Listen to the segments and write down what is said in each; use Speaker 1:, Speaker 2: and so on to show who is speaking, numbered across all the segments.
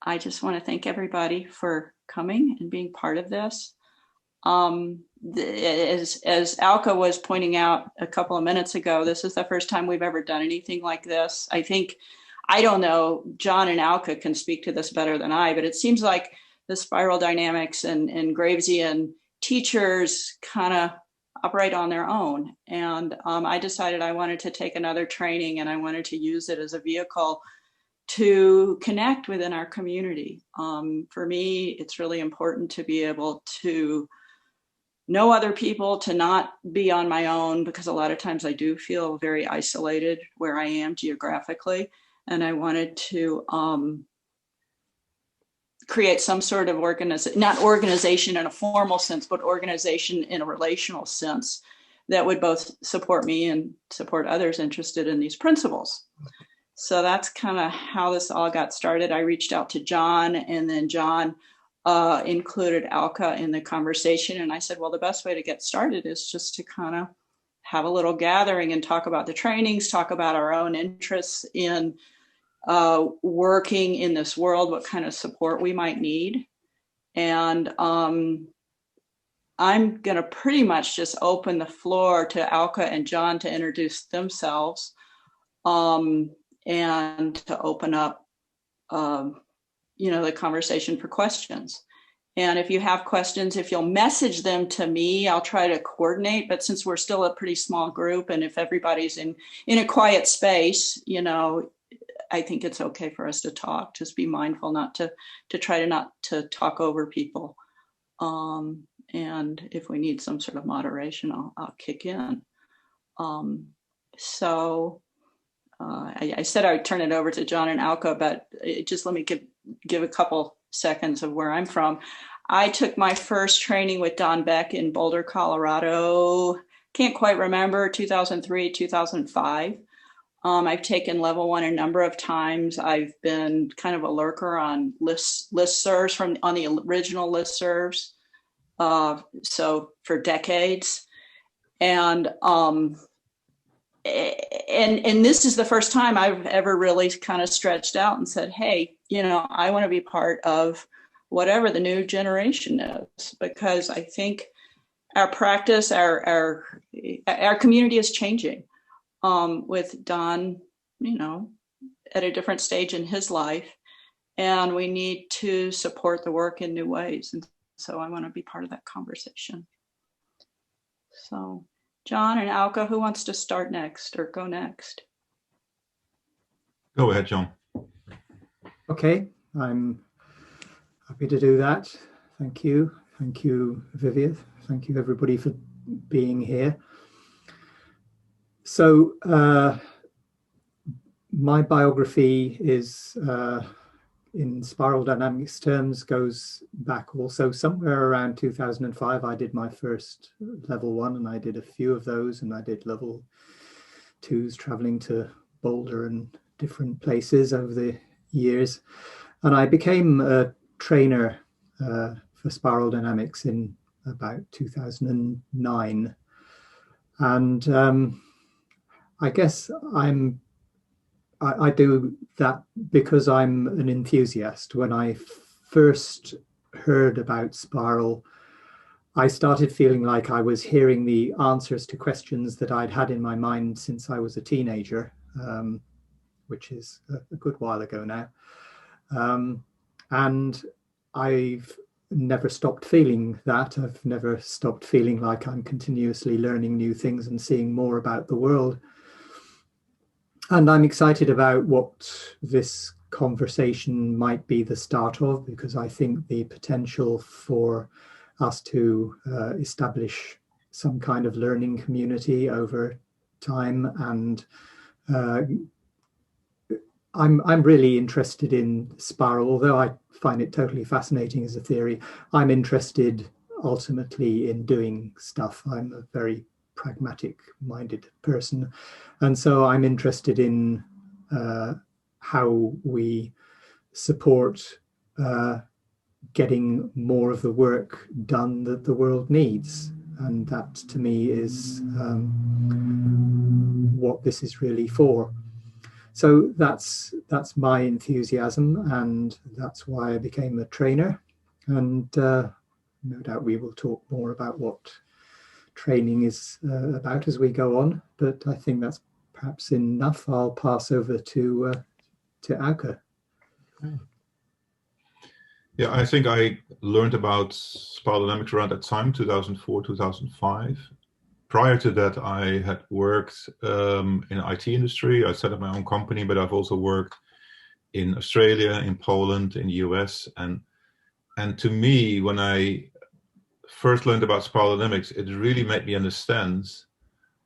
Speaker 1: I just want to thank everybody for coming and being part of this. As Auke was pointing out a couple of minutes ago, this is the first time we've ever done anything like this. I don't know, John and Auke can speak to this better than I, but it seems like the spiral dynamics and Gravesian teachers kind of operate on their own. And I decided I wanted to take another training, and I wanted to use it as a vehicle to connect within our community. For me, it's really important to be able to know other people, to not be on my own, because a lot of times I do feel very isolated where I am geographically. And I wanted to create some sort of not organization in a formal sense, but organization in a relational sense that would both support me and support others interested in these principles. So that's kind of how this all got started. I reached out to John, and then John included Auke in the conversation. And I said, well, the best way to get started is just to kind of have a little gathering and talk about the trainings, talk about our own interests in working in this world, what kind of support we might need. And I'm going to pretty much just open the floor to Auke and John to introduce themselves, and to open up, the conversation for questions. And if you have questions, if you'll message them to me, I'll try to coordinate. But since we're still a pretty small group, and if everybody's in a quiet space, I think it's okay for us to talk. Just be mindful not to try to not to talk over people. And if we need some sort of moderation, I'll kick in. I said I would turn it over to John and Auke, but just let me give a couple seconds of where I'm from. I took my first training with Don Beck in Boulder, Colorado. Can't quite remember, 2003, 2005. I've taken level 1 a number of times. I've been kind of a lurker on listservs on the original listservs. So for decades. And this is the first time I've ever really kind of stretched out and said, hey, I want to be part of whatever the new generation is, because I think our practice, our community is changing, with Don, at a different stage in his life, and we need to support the work in new ways. And so I want to be part of that conversation. So John and Auke, who wants to start next or go next?
Speaker 2: Go ahead, John.
Speaker 3: Okay, I'm happy to do that. Thank you. Thank you, Vivia. Thank you, everybody, for being here. So my biography is, in spiral dynamics terms, goes back also somewhere around 2005. I did my first level 1, and I did a few of those, and I did level 2s traveling to Boulder and different places over the years. And I became a trainer for spiral dynamics in about 2009. And I guess I do that because I'm an enthusiast. When I first heard about spiral, I started feeling like I was hearing the answers to questions that I'd had in my mind since I was a teenager, which is a good while ago now. And I've never stopped feeling that. I've never stopped feeling like I'm continuously learning new things and seeing more about the world. And I'm excited about what this conversation might be the start of, because I think the potential for us to establish some kind of learning community over time, and I'm really interested in spiral, although I find it totally fascinating as a theory. I'm interested ultimately in doing stuff. I'm a very pragmatic-minded person, and so I'm interested in how we support getting more of the work done that the world needs, and that to me is what this is really for. So that's my enthusiasm, and that's why I became a trainer. And no doubt we will talk more about what training is about as we go on. But I think that's perhaps enough. I'll pass over to Auke.
Speaker 2: Yeah, I think I learned about spiral dynamics around that time, 2004, 2005. Prior to that, I had worked in the IT industry. I set up my own company, but I've also worked in Australia, in Poland, in the US. And to me, when I first learned about spiral dynamics, it really made me understand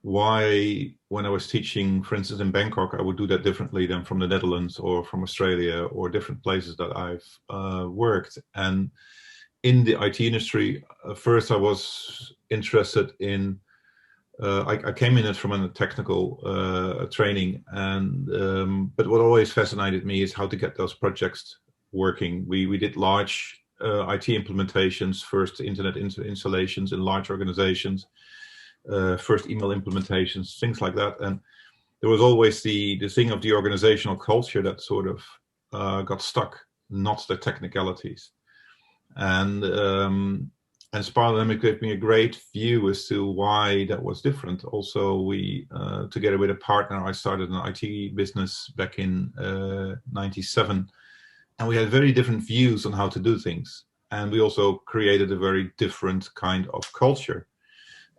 Speaker 2: why, when I was teaching, for instance, in Bangkok, I would do that differently than from the Netherlands or from Australia or different places that I've worked. And in the IT industry, first I was interested in I came in it from a technical training, and but what always fascinated me is how to get those projects working. We did large IT implementations, first internet installations in large organizations, first email implementations, things like that. And there was always the thing of the organizational culture that sort of got stuck, not the technicalities. And Spiral Dynamics gave me a great view as to why that was different. Also, we, together with a partner, I started an IT business back in '97, and we had very different views on how to do things. And we also created a very different kind of culture.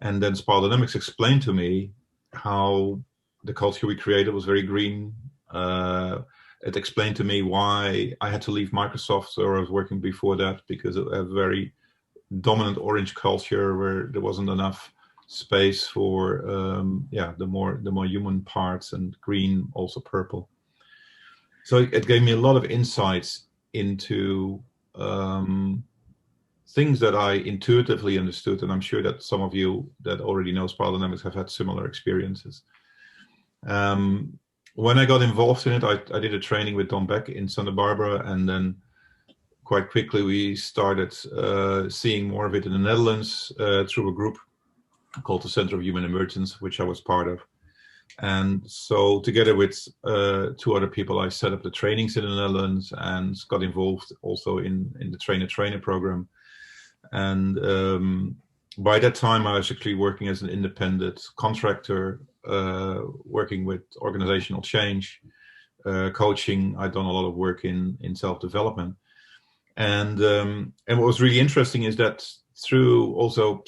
Speaker 2: And then Spiral Dynamics explained to me how the culture we created was very green. It explained to me why I had to leave Microsoft, or I was working before that, because it had a very dominant orange culture where there wasn't enough space for the more human parts, and green, also purple. So it gave me a lot of insights into things that I intuitively understood, and I'm sure that some of you that already know Spiral Dynamics have had similar experiences. When I got involved in it, I did a training with Don Beck in Santa Barbara, and then quite quickly we started seeing more of it in the Netherlands through a group called the Center of Human Emergence, which I was part of. And so together with two other people, I set up the trainings in the Netherlands and got involved also in the trainer program. And by that time, I was actually working as an independent contractor, working with organizational change, coaching. I'd done a lot of work in self-development. And what was really interesting is that through also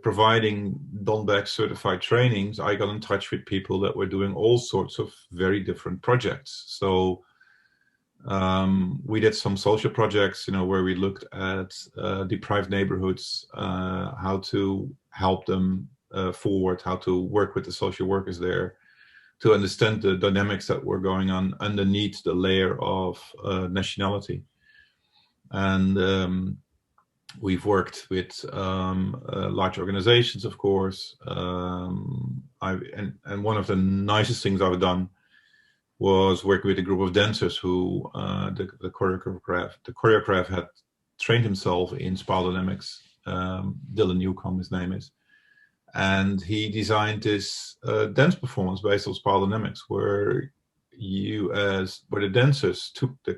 Speaker 2: providing Don Beck certified trainings, I got in touch with people that were doing all sorts of very different projects. So we did some social projects, where we looked at deprived neighborhoods, how to help them forward, how to work with the social workers there to understand the dynamics that were going on underneath the layer of nationality. And we've worked with large organizations, of course. And one of the nicest things I've done was working with a group of dancers who the choreographer had trained himself in Spiral Dynamics. Dylan Newcomb, his name is. And he designed this dance performance based on Spiral Dynamics, where the dancers took the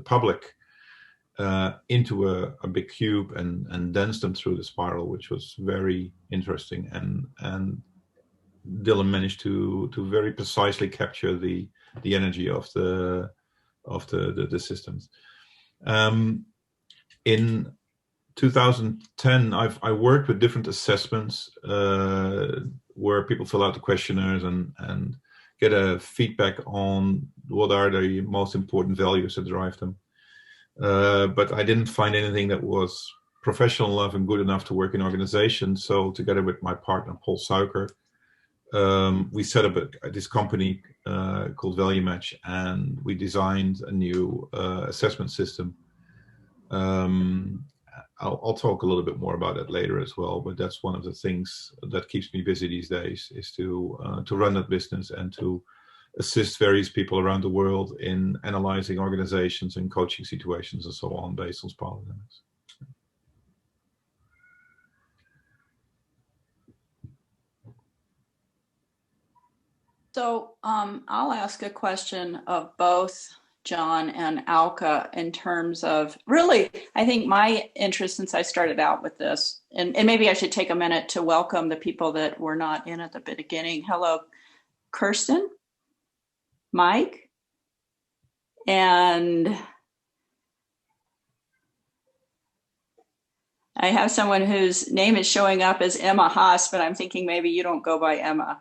Speaker 2: public into a big cube and danced them through the spiral, which was very interesting. And Dylan managed to very precisely capture the energy of the systems. In 2010, I worked with different assessments where people fill out the questionnaires and get a feedback on what are the most important values that drive them. But I didn't find anything that was professional enough and good enough to work in organizations. So together with my partner, Paul Suiker, we set up this company called Value Match, and we designed a new assessment system. I'll talk a little bit more about that later as well, but that's one of the things that keeps me busy these days, is to run that business and to assist various people around the world in analyzing organizations and coaching situations and so on based on Spiral Dynamics.
Speaker 1: So I'll ask a question of both John and Auke in terms of really, I think my interest since I started out with this, and maybe I should take a minute to welcome the people that were not in at the beginning. Hello, Kirsten, Mike, and I have someone whose name is showing up as Emma Haas, but I'm thinking maybe you don't go by Emma.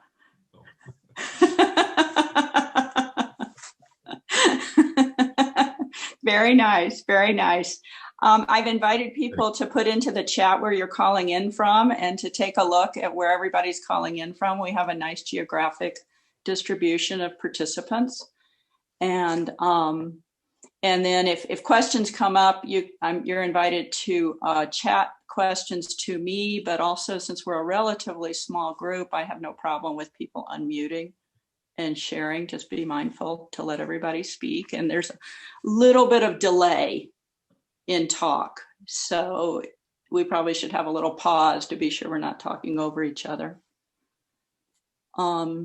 Speaker 1: Very nice, very nice. I've invited people to put into the chat where you're calling in from and to take a look at where everybody's calling in from. We have a nice geographic distribution of participants. And then if questions come up, you're invited to chat questions to me, but also since we're a relatively small group, I have no problem with people unmuting and sharing. Just be mindful to let everybody speak. And there's a little bit of delay in talk. So we probably should have a little pause to be sure we're not talking over each other. But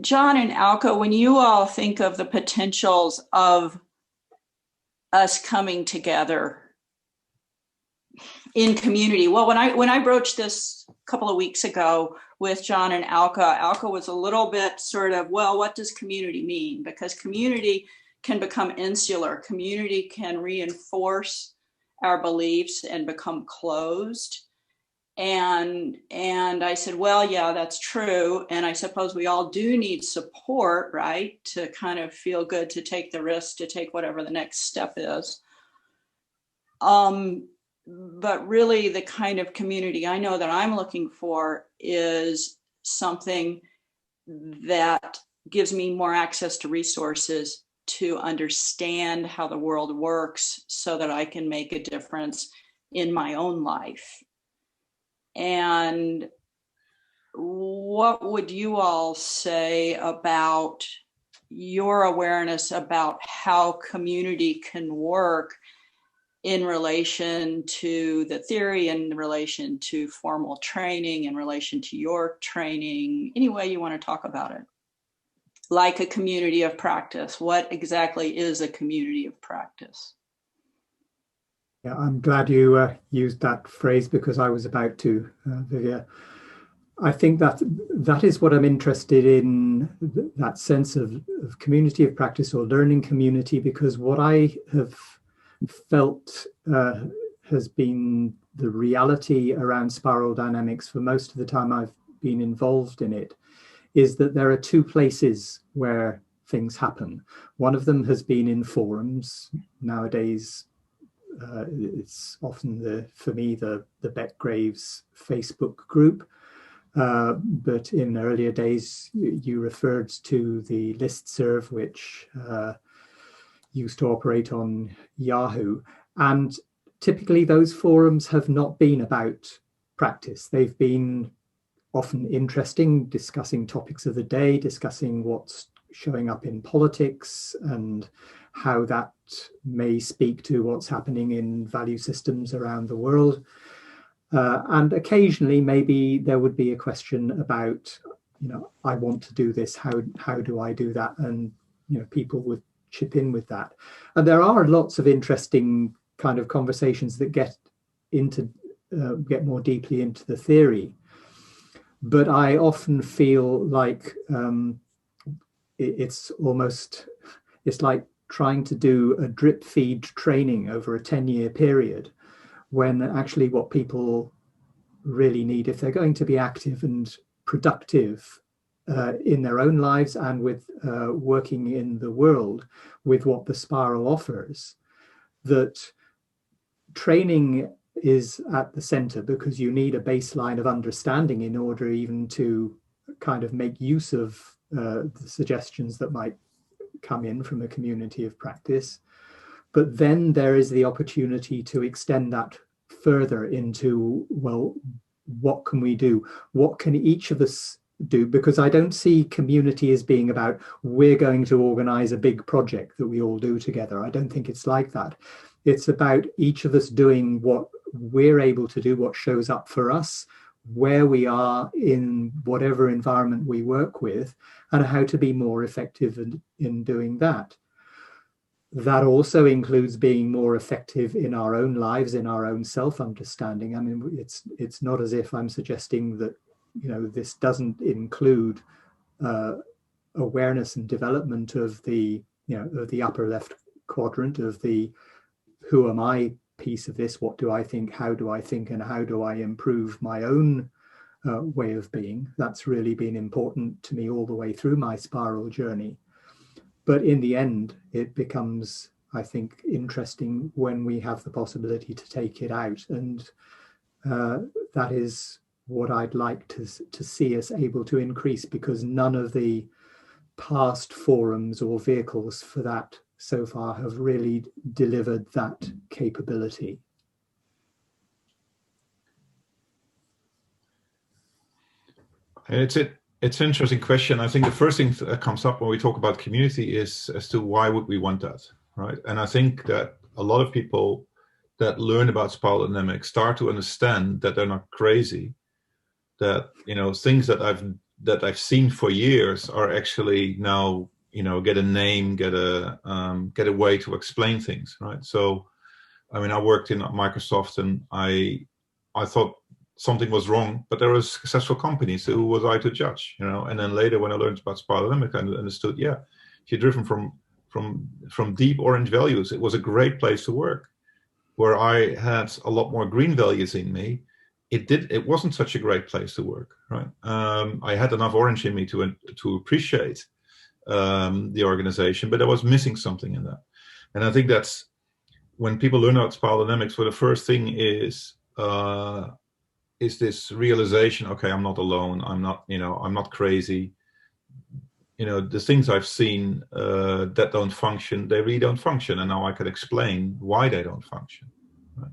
Speaker 1: John and Auke, when you all think of the potentials of us coming together in community, well, when I broached this a couple of weeks ago with John and Auke was a little bit sort of, well, what does community mean? Because community can become insular. Community can reinforce our beliefs and become closed. And I said, well, yeah, that's true. And I suppose we all do need support, right? To kind of feel good, to take the risk, to take whatever the next step is. But really the kind of community I know that I'm looking for is something that gives me more access to resources to understand how the world works so that I can make a difference in my own life. And what would you all say about your awareness about how community can work in relation to the theory, in relation to formal training, in relation to your training, any way you want to talk about it? Like a community of practice, what exactly is a community of practice?
Speaker 3: Yeah, I'm glad you used that phrase because I was about to, Vivia. I think that is what I'm interested in, that sense of community of practice or learning community, because what I have felt has been the reality around spiral dynamics for most of the time I've been involved in it, is that there are two places where things happen. One of them has been in forums. Nowadays, it's often for me the Beck Graves Facebook group, but in earlier days you referred to the listserv, which used to operate on Yahoo, and typically those forums have not been about practice. They've been often interesting, discussing topics of the day, discussing what's showing up in politics and how that may speak to what's happening in value systems around the world. And occasionally, maybe there would be a question about, I want to do this. How do I do that? And, people would chip in with that. And there are lots of interesting kind of conversations that get more deeply into the theory. But I often feel like it's like trying to do a drip feed training over a 10-year period, when actually what people really need, if they're going to be active and productive in their own lives and with working in the world with what the spiral offers, that training is at the center, because you need a baseline of understanding in order even to kind of make use of the suggestions that might come in from a community of practice. But then there is the opportunity to extend that further into, well, what can we do? What can each of us do? Because I don't see community as being about, we're going to organize a big project that we all do together. I don't think it's like that. It's about each of us doing what we're able to do, what shows up for us, where we are in whatever environment we work with, and how to be more effective in doing that. That also includes being more effective in our own lives, in our own self-understanding. I mean, it's not as if I'm suggesting that, you know, this doesn't include awareness and development of the, you know, of the upper left quadrant, of the who am I piece of this, what do I think, how do I think, and how do I improve my own way of being. That's really been important to me all the way through my spiral journey. But in the end, it becomes, I think, interesting when we have the possibility to take it out. And that is what I'd like to see us able to increase, because none of the past forums or vehicles for that so far have really delivered that capability.
Speaker 2: It's an interesting question. I think the first thing that comes up when we talk about community is as to why would we want that, right? And I think that a lot of people that learn about spiral dynamics start to understand that they're not crazy, that, you know, things that I've seen for years are actually now, you know, get a name, get a way to explain things, right? So, I mean, I worked in Microsoft, and I thought something was wrong, but there were successful companies. So who was I to judge, you know? And then later, when I learned about spiral dynamics, I understood, yeah, if you're driven from deep orange values, it was a great place to work. Where I had a lot more green values in me, it wasn't such a great place to work, right? I had enough orange in me to appreciate the organization, but I was missing something in that. And I think that's when people learn about spiral dynamics, well, the first thing is this realization, okay, I'm not alone, I'm not crazy. You know, the things I've seen that don't function, they really don't function, and now I can explain why they don't function. Right?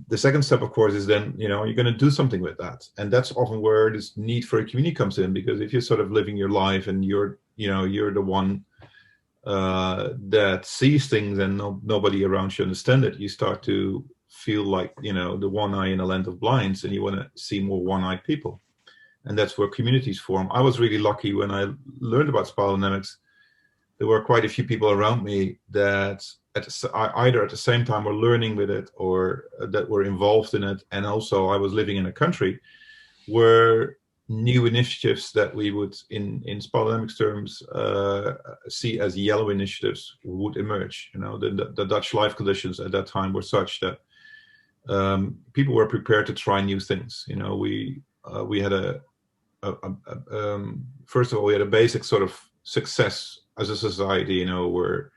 Speaker 2: The second step, of course, is then, you know, you're going to do something with that, and that's often where this need for a community comes in, because if you're sort of living your life and you're the one that sees things and nobody around you understand it, you start to feel like, you know, the one eye in a land of blinds, and you want to see more one-eyed people. And that's where communities form. I was really lucky when I learned about spiral dynamics. There were quite a few people around me that either at the same time were learning with it, or that were involved in it. And also I was living in a country where new initiatives that we would, in spiral dynamics terms, see as yellow initiatives would emerge. You know, the Dutch life conditions at that time were such that people were prepared to try new things. You know, we had first of all, we had a basic sort of success as a society, you know, where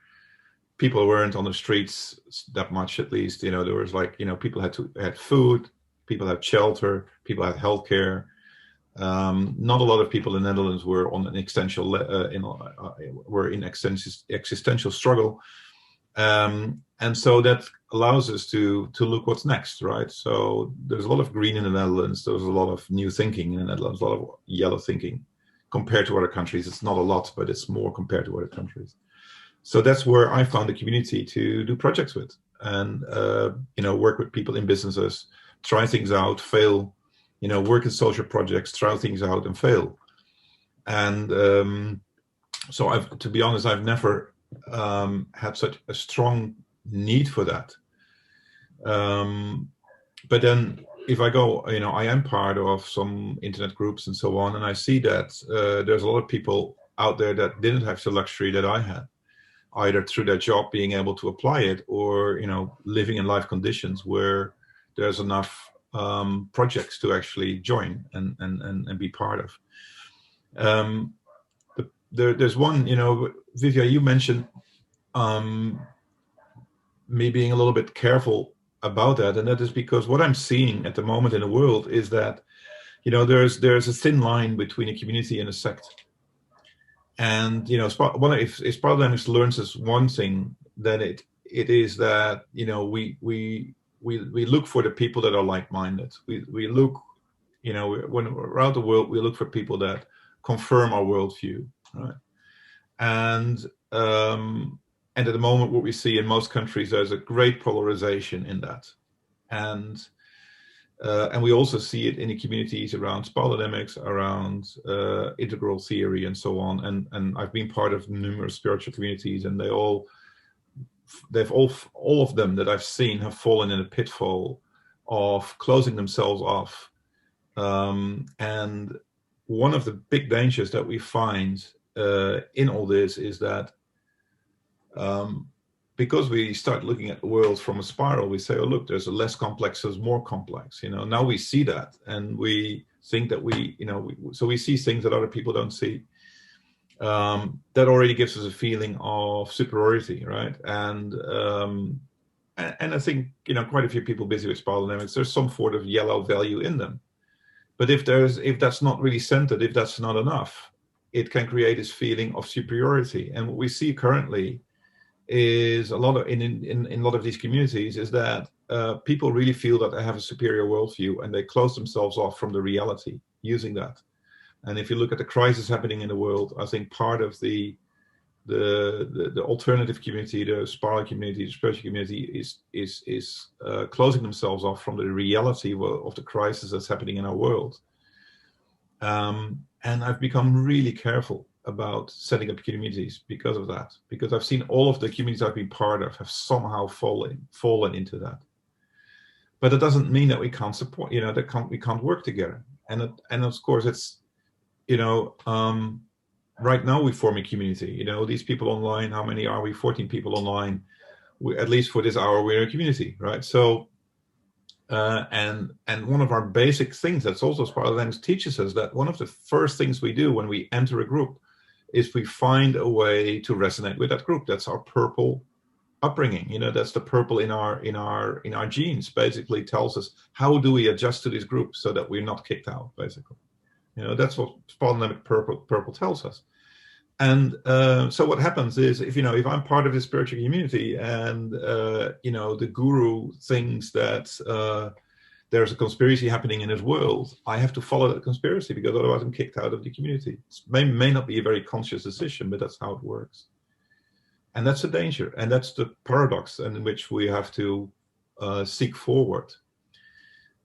Speaker 2: people weren't on the streets that much, at least. You know, there was like, you know, people had food, people had shelter, people had healthcare. Not a lot of people in the Netherlands were on an existential struggle, and so that allows us to look what's next, right? So there's a lot of green in the Netherlands. There's a lot of new thinking in the Netherlands, a lot of yellow thinking compared to other countries. It's not a lot, but it's more compared to other countries. So that's where I found a community to do projects with, and you know, work with people in businesses, try things out, fail, you know, work in social projects, try things out and fail. And so to be honest, I've never had such a strong need for that. But then if I go, you know, I am part of some internet groups and so on, and I see that there's a lot of people out there that didn't have the luxury that I had, either through their job being able to apply it, or, you know, living in life conditions where there's enough projects to actually join and be part of. There's one, you know, Vivia, you mentioned me being a little bit careful about that, and that is because what I'm seeing at the moment in the world is that, you know, there's a thin line between a community and a sect. And, you know, if spiral dynamics learns us one thing, then it is that, you know, we look for the people that are like-minded. We look, you know, when around the world, we look for people that confirm our worldview, right? And at the moment, what we see in most countries, there's a great polarization in that. And And we also see it in the communities around spiral dynamics, around integral theory, and so on. And I've been part of numerous spiritual communities, and all of them that I've seen have fallen in a pitfall of closing themselves off. And one of the big dangers that we find in all this is that because we start looking at the world from a spiral, we say, oh, look, there's a less complex, there's more complex. Now we see that, and we think that so we see things that other people don't see. That already gives us a feeling of superiority, right? And I think, quite a few people busy with spiral dynamics, there's some sort of yellow value in them. But if that's not really centered, if that's not enough, it can create this feeling of superiority. And what we see currently is a lot of in a lot of these communities is that people really feel that they have a superior worldview, and they close themselves off from the reality using that. And if you look at the crisis happening in the world, I think part of the alternative community, the spiral community, the spiritual community is closing themselves off from the reality of the crisis that's happening in our world. And I've become really careful about setting up communities because of that, because I've seen all of the communities I've been part of have somehow fallen into that. But it doesn't mean that we can't support, we can't work together. And of course it's, right now we form a community, these people online, how many are we? 14 people online. At least for this hour, we're a community, right? So, and one of our basic things that's also spiral dynamics teaches us that one of the first things we do when we enter a group is we find a way to resonate with that group. That's our purple upbringing. That's the purple in our genes. Basically, tells us how do we adjust to this group so that we're not kicked out. Basically, that's what spiral dynamic purple tells us. And so what happens is, if I'm part of this spiritual community, and the guru thinks that there's a conspiracy happening in his world, I have to follow that conspiracy, because otherwise I'm kicked out of the community. It may not be a very conscious decision, but that's how it works. And that's a danger, and that's the paradox in which we have to seek forward.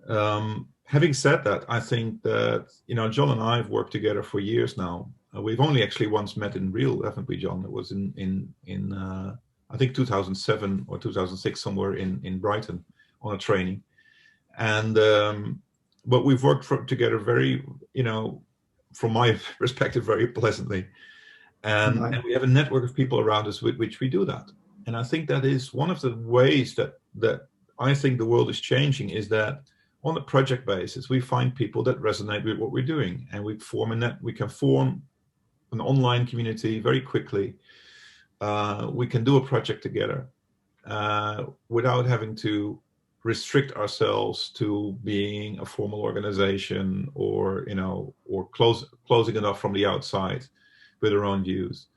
Speaker 2: Having said that, I think that John and I have worked together for years now. We've only actually once met in real, haven't we, John? It was in I think 2007 or 2006, somewhere in Brighton, on a training. And but we've worked together very, from my perspective, very pleasantly. And we have a network of people around us with which we do that. And I think that is one of the ways that I think the world is changing, is that on a project basis, we find people that resonate with what we're doing, and we can form an online community very quickly. We can do a project together without having to restrict ourselves to being a formal organization, or closing it off from the outside with our own views.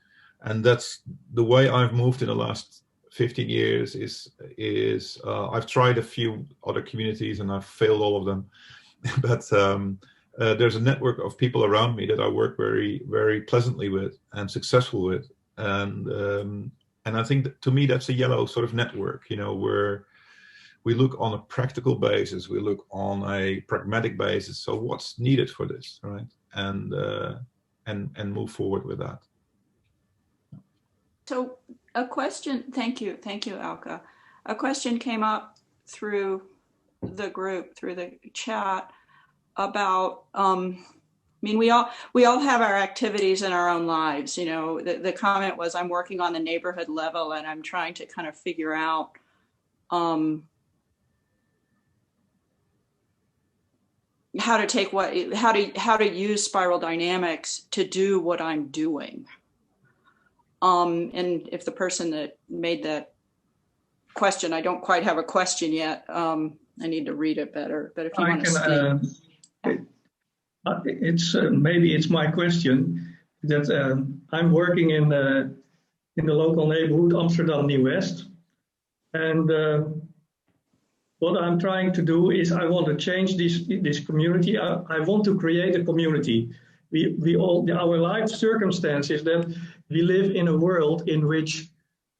Speaker 2: And that's the way I've moved in the last 15 years. Is I've tried a few other communities and I've failed all of them, but there's a network of people around me that I work very, very pleasantly with and successful with, and I think that, to me, that's a yellow sort of network, where we look on a practical basis, we look on a pragmatic basis. So what's needed for this, right? And move forward with that.
Speaker 1: So a question, thank you, Auke. A question came up through the group, through the chat, about, we all have our activities in our own lives. The comment was, I'm working on the neighborhood level, and I'm trying to kind of figure out how to use spiral dynamics to do what I'm doing. And if the person that made that question, I don't quite have a question yet. I need to read it better, but if you want to speak.
Speaker 4: Maybe it's my question that I'm working in the local neighborhood Amsterdam Nieuw-West, and what I'm trying to do is I want to change this community. I want to create a community. Our life circumstance is that we live in a world in which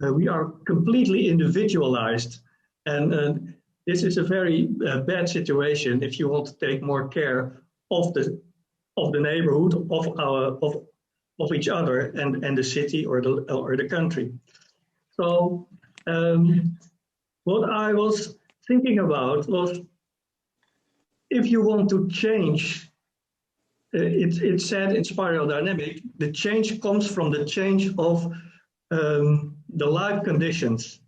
Speaker 4: we are completely individualized, and this is a very bad situation if you want to take more care of the neighborhood, of each other and the city or the country. So what I was thinking about was, if you want to change, it said in spiral dynamic, the change comes from the change of the life conditions.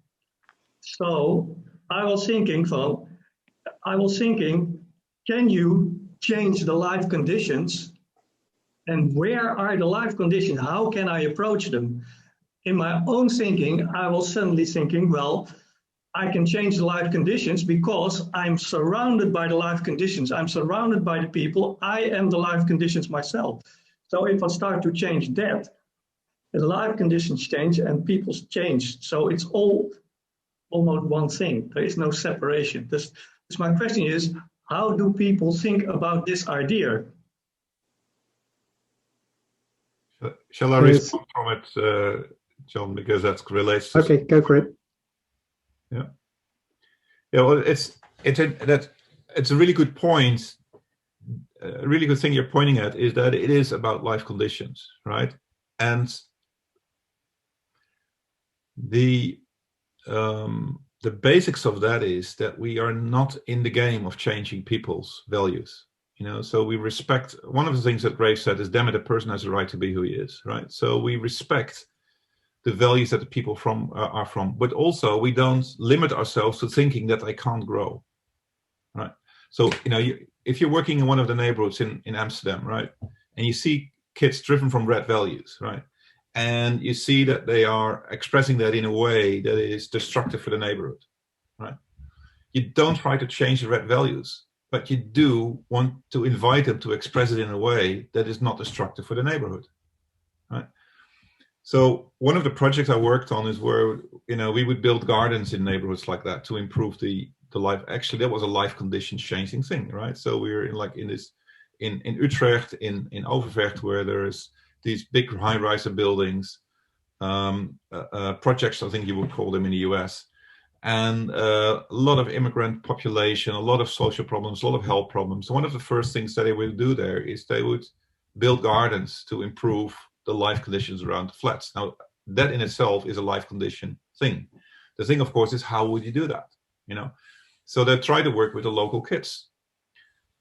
Speaker 4: So I was thinking, can you change the life conditions? And where are the life conditions? How can I approach them? In my own thinking, I was suddenly thinking, well, I can change the life conditions because I'm surrounded by the life conditions. I'm surrounded by the people. I am the life conditions myself. So if I start to change that, the life conditions change and people change. So it's all almost one thing. There is no separation. This my question is, how do people think about this idea?
Speaker 2: Shall I respond from it, John, because that relates to...
Speaker 3: Okay, go for it.
Speaker 2: Yeah. Yeah, well, it's a really good point. A really good thing you're pointing at is that it is about life conditions, right? And the basics of that is that we are not in the game of changing people's values. You know, so we respect, one of the things that Graves said is, damn it, a person has a right to be who he is, right? So we respect the values that the people are from, but also we don't limit ourselves to thinking that they can't grow, right? So, you know, if you're working in one of the neighborhoods in Amsterdam, right, and you see kids driven from red values, right, and you see that they are expressing that in a way that is destructive for the neighborhood, right? You don't try to change the red values, but you do want to invite them to express it in a way that is not destructive for the neighborhood, right? So one of the projects I worked on is where, you know, we would build gardens in neighborhoods like that to improve the life. Actually, that was a life conditions changing thing, right? So we were in Utrecht, in Overvecht, where there's these big high-rise buildings, projects, I think you would call them in the US, and a lot of immigrant population, a lot of social problems, a lot of health problems. So one of the first things that they would do there is they would build gardens to improve the life conditions around the flats. Now, that in itself is a life condition thing. The thing, of course, is how would you do that? You know, so they try to work with the local kids,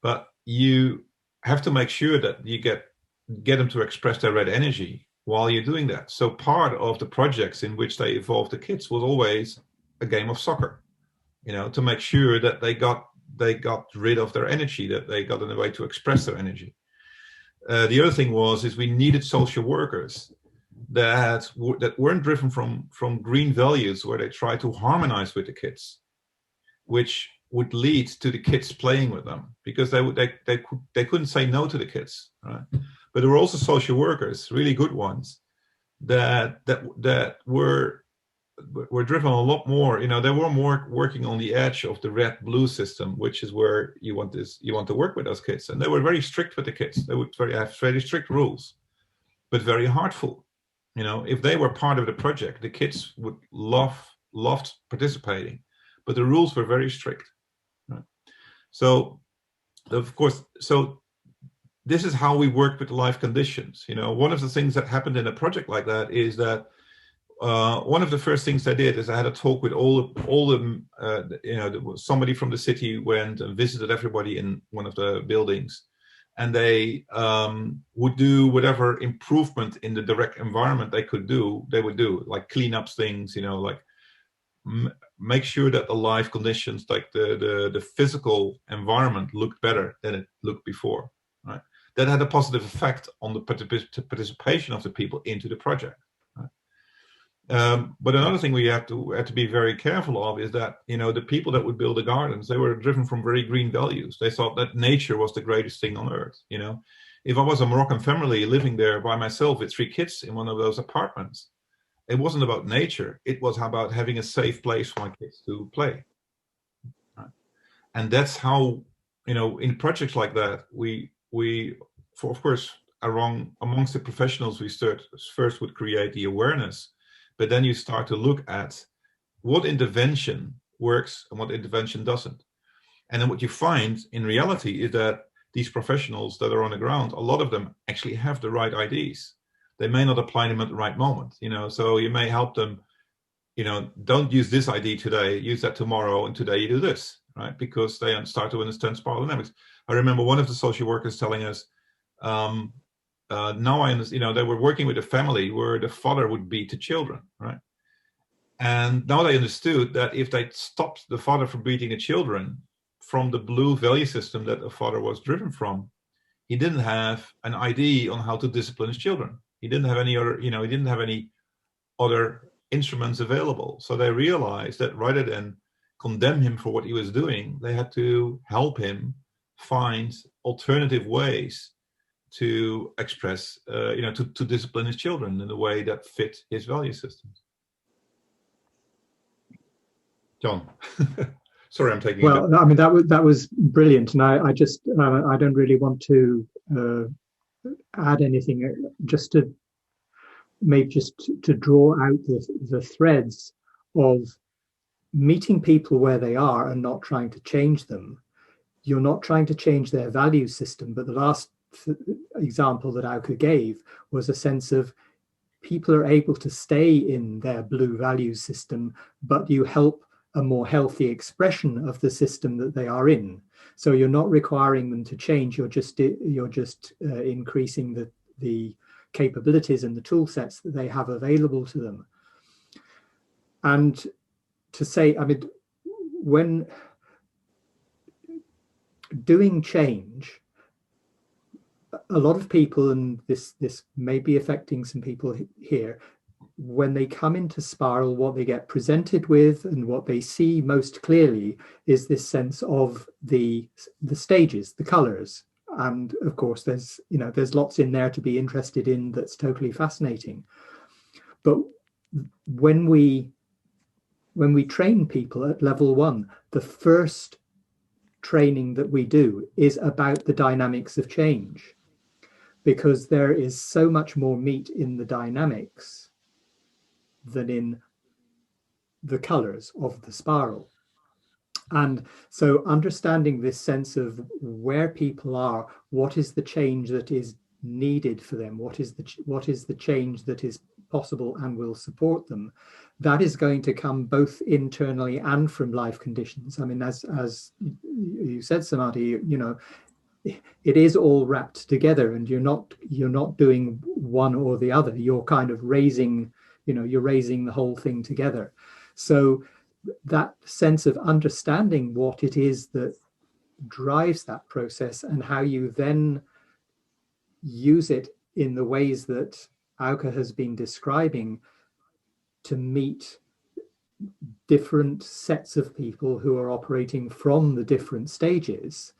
Speaker 2: but you have to make sure that you get them to express their red energy while you're doing that. So part of the projects in which they evolved the kids was always a game of soccer, you know, to make sure that they got rid of their energy, that they got in a way to express their energy. The other thing is we needed social workers that weren't driven from green values, where they try to harmonize with the kids, which would lead to the kids playing with them, because they couldn't say no to the kids, right? But there were also social workers, really good ones, that were driven a lot more. You know, they were more working on the edge of the red-blue system, which is where you want to work with those kids. And they were very strict with the kids. They would have very strict rules, but very heartful. You know, if they were part of the project, the kids would loved participating, but the rules were very strict. Right? So, of course, this is how we work with the life conditions. You know, one of the things that happened in a project like that is that one of the first things I did is I had a talk with all the you know, somebody from the city went and visited everybody in one of the buildings, and they would do whatever improvement in the direct environment they could do. They would do, like clean up things, you know, like make sure that the life conditions, like the physical environment, looked better than it looked before. Right? That had a positive effect on the participation of the people into the project. But another thing we had to be very careful of is that, you know, the people that would build the gardens, they were driven from very green values. They thought that nature was the greatest thing on earth. You know, if I was a Moroccan family living there by myself with 3 kids in one of those apartments, it wasn't about nature. It was about having a safe place for my kids to play. Right? And that's how, you know, in projects like that, we of course, amongst the professionals, we first would create the awareness. But then you start to look at what intervention works and what intervention doesn't. And then what you find in reality is that these professionals that are on the ground, a lot of them actually have the right ideas. They may not apply them at the right moment, so you may help them, don't use this idea today, use that tomorrow, and today you do this, right? Because they start to understand spiral dynamics. I remember one of the social workers telling us, now I understand, they were working with a family where the father would beat the children, right? And now they understood that if they stopped the father from beating the children from the blue value system that the father was driven from, he didn't have an idea on how to discipline his children. He didn't have any other, he didn't have any other instruments available. So they realized that rather than condemn him for what he was doing, they had to help him find alternative ways to express, to discipline his children in a way that fit his value systems. John, sorry, I'm taking.
Speaker 3: Well, I mean that was brilliant, and I just I don't really want to add anything. Just to draw out the threads of meeting people where they are and not trying to change them. You're not trying to change their value system, but the last example that Auke gave was a sense of people are able to stay in their blue value system, but you help a more healthy expression of the system that they are in. So you're not requiring them to change, you're just increasing the capabilities and the tool sets that they have available to them. And to say, I mean, when doing change, a lot of people, and this may be affecting some people here, when they come into Spiral, what they get presented with and what they see most clearly is this sense of the stages, the colors. And of course, there's lots in there to be interested in that's totally fascinating. But when we train people at level 1, the first training that we do is about the dynamics of change, because there is so much more meat in the dynamics than in the colors of the spiral. And so understanding this sense of where people are, what is the change that is needed for them, what is the change that is possible and will support them, that is going to come both internally and from life conditions. I mean, as you said, Samadhi, it is all wrapped together, and you're not doing one or the other. You're kind of raising the whole thing together. So that sense of understanding what it is that drives that process and how you then use it in the ways that Auke has been describing to meet different sets of people who are operating from the different stages,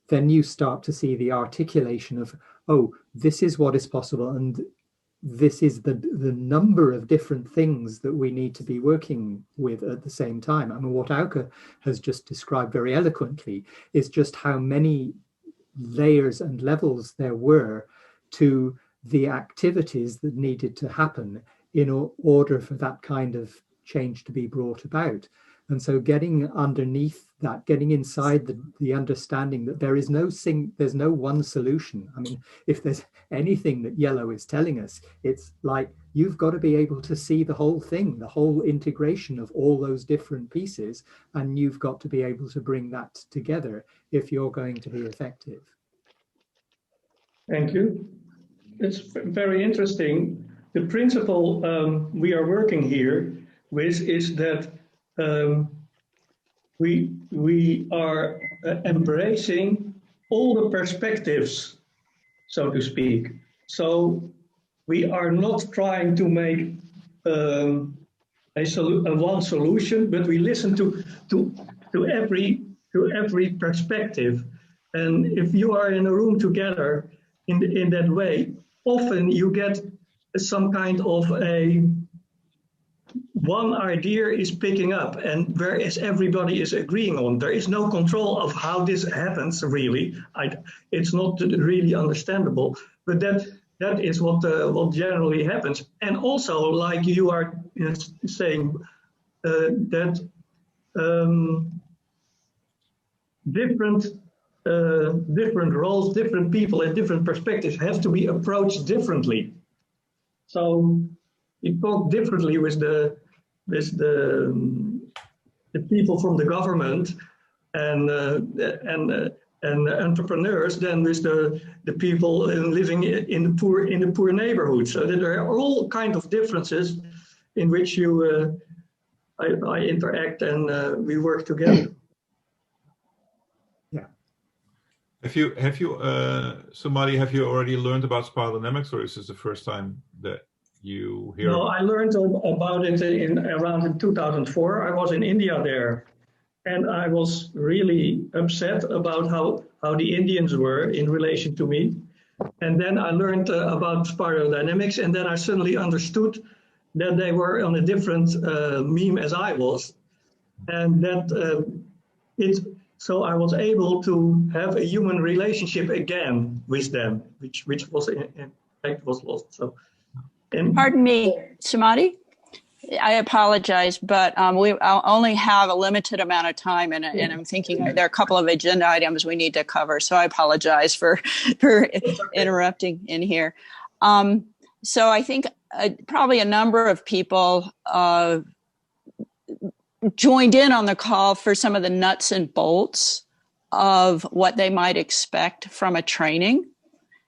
Speaker 3: then you start to see the articulation of, oh, this is what is possible, and this is the number of different things that we need to be working with at the same time. I mean, what Auke has just described very eloquently is just how many layers and levels there were to the activities that needed to happen in order for that kind of change to be brought about. And so getting underneath that, getting inside the understanding that there's no one solution. I mean, if there's anything that yellow is telling us, it's like, you've got to be able to see the whole thing, the whole integration of all those different pieces, and you've got to be able to bring that together if you're going to be effective.
Speaker 4: Thank you. It's very interesting. The principle we are working here with is that we are embracing all the perspectives, so to speak. So we are not trying to make one solution, but we listen to every perspective. And if you are in a room together in that way, often you get some kind of one idea is picking up, and whereas everybody is agreeing on, there is no control of how this happens, really. It's not really understandable, but that is what generally happens. And also, like you are saying, that different roles, different people, and different perspectives have to be approached differently. So we talk differently with the people from the government and entrepreneurs than with the people living in the poor neighborhood. So that there are all kinds of differences in which I interact and we work together.
Speaker 3: Yeah.
Speaker 2: Have you somebody, have you already learned about spiral dynamics, or is this the first time that you hear?
Speaker 4: No, I learned about it around in 2004. I was in India there, and I was really upset about how the Indians were in relation to me. And then I learned about spiral dynamics, and then I suddenly understood that they were on a different meme as I was, and that so I was able to have a human relationship again with them, which was in fact was lost. So,
Speaker 1: pardon me, Samadhi. I apologize, but we only have a limited amount of time, and I'm thinking there are a couple of agenda items we need to cover. So I apologize for interrupting in here. So I think probably a number of people joined in on the call for some of the nuts and bolts of what they might expect from a training.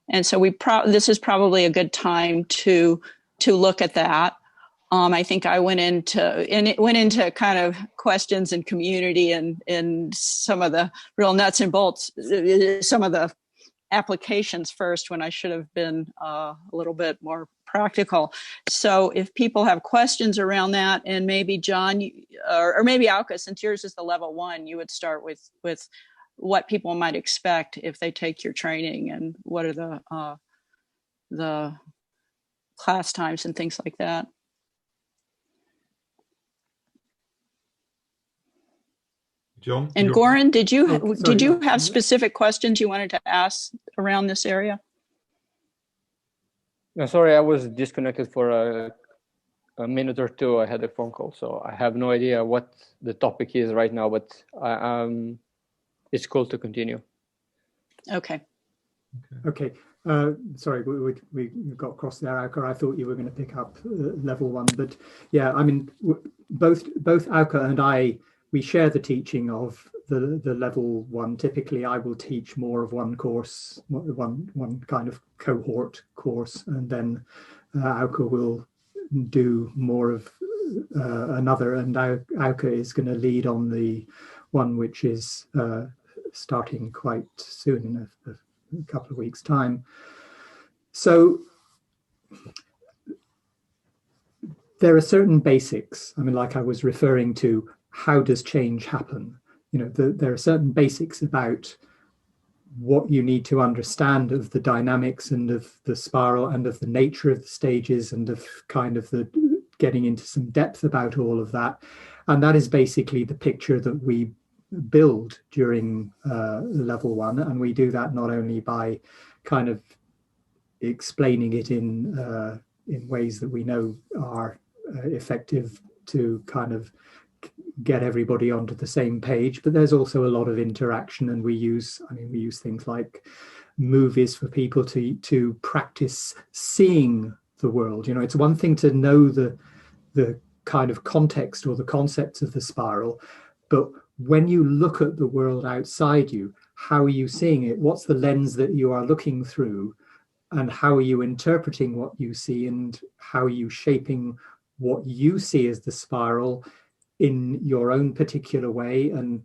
Speaker 1: And so this is probably a good time to look at that. I think I went into kind of questions and community and some of the real nuts and bolts, some of the applications first, when I should have been a little bit more practical. So if people have questions around that, and maybe John or maybe Auke, since yours is the level 1, you would start with what people might expect if they take your training, and what are the class times and things like that.
Speaker 2: John?
Speaker 1: And Goran, did you have specific questions you wanted to ask around this area?
Speaker 5: No, sorry, I was disconnected for a minute or two. I had a phone call, so I have no idea what the topic is right now, but it's cool to continue.
Speaker 1: Okay.
Speaker 3: Okay. Sorry, we got cross there, Auke. I thought you were going to pick up level 1, but yeah, I mean, both Auke and I, we share the teaching of the level 1. Typically, I will teach more of one course, one kind of cohort course, and then Auke will do more of another. And Auke is going to lead on the one which is starting quite soon, in a couple of weeks' time. So there are certain basics. I mean, like I was referring to, how does change happen? You know, there are certain basics about what you need to understand of the dynamics and of the spiral and of the nature of the stages and of kind of the getting into some depth about all of that. And that is basically the picture that we build during level 1. And we do that not only by kind of explaining it in ways that we know are effective to kind of get everybody onto the same page, but there's also a lot of interaction, and we use things like movies for people to practice seeing the world. You know, it's one thing to know the kind of context or the concepts of the spiral, but when you look at the world outside you, how are you seeing it? What's the lens that you are looking through, and how are you interpreting what you see, and how are you shaping what you see as the spiral in your own particular way, and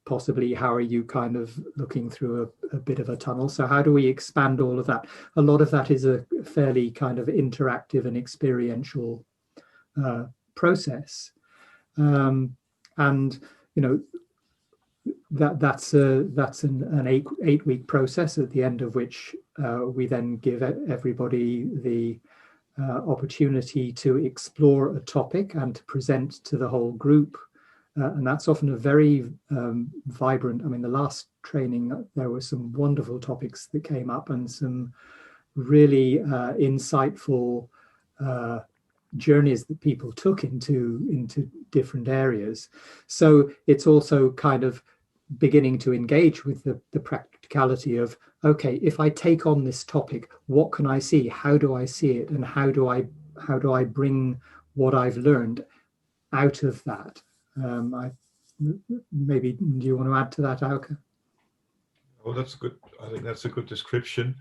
Speaker 3: possibly how are you kind of looking through a bit of a tunnel? So how do we expand all of that? A lot of that is a fairly kind of interactive and experiential process, and you know, that's an 8-week process, at the end of which we then give everybody the opportunity to explore a topic and to present to the whole group. And that's often a very vibrant, I mean, the last training, there were some wonderful topics that came up, and some really insightful journeys that people took into different areas. So it's also kind of beginning to engage with the practicality of, okay, if I take on this topic, what can I see? How do I see it? And how do I bring what I've learned out of that? Maybe, do you want to add to that, Auke?
Speaker 2: Oh, that's good. I think that's a good description.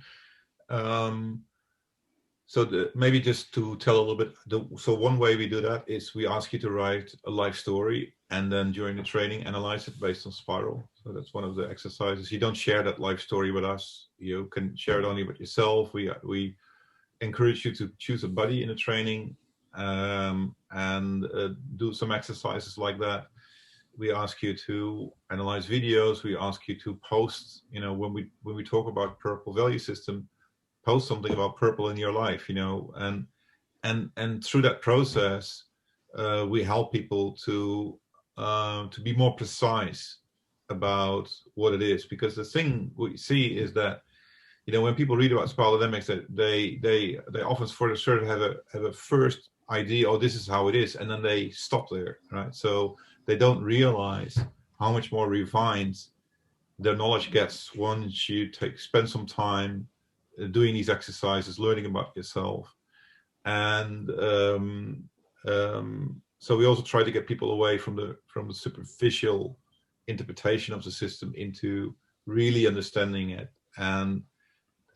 Speaker 2: So maybe just to tell a little bit, so one way we do that is we ask you to write a life story, and then during the training analyze it based on Spiral. So that's one of the exercises. You don't share that life story with us. You can share it only with yourself. We encourage you to choose a buddy in the training, and do some exercises like that. We ask you to analyze videos. We ask you to post, when we talk about purple value system, post something about purple in your life, and through that process, we help people to be more precise about what it is. Because the thing we see is that, when people read about spiral dynamics, that they often for a certain have a first idea, oh, this is how it is, and then they stop there, right? So they don't realize how much more refined their knowledge gets once you spend some time doing these exercises, learning about yourself. And so we also try to get people away from the superficial interpretation of the system into really understanding it. And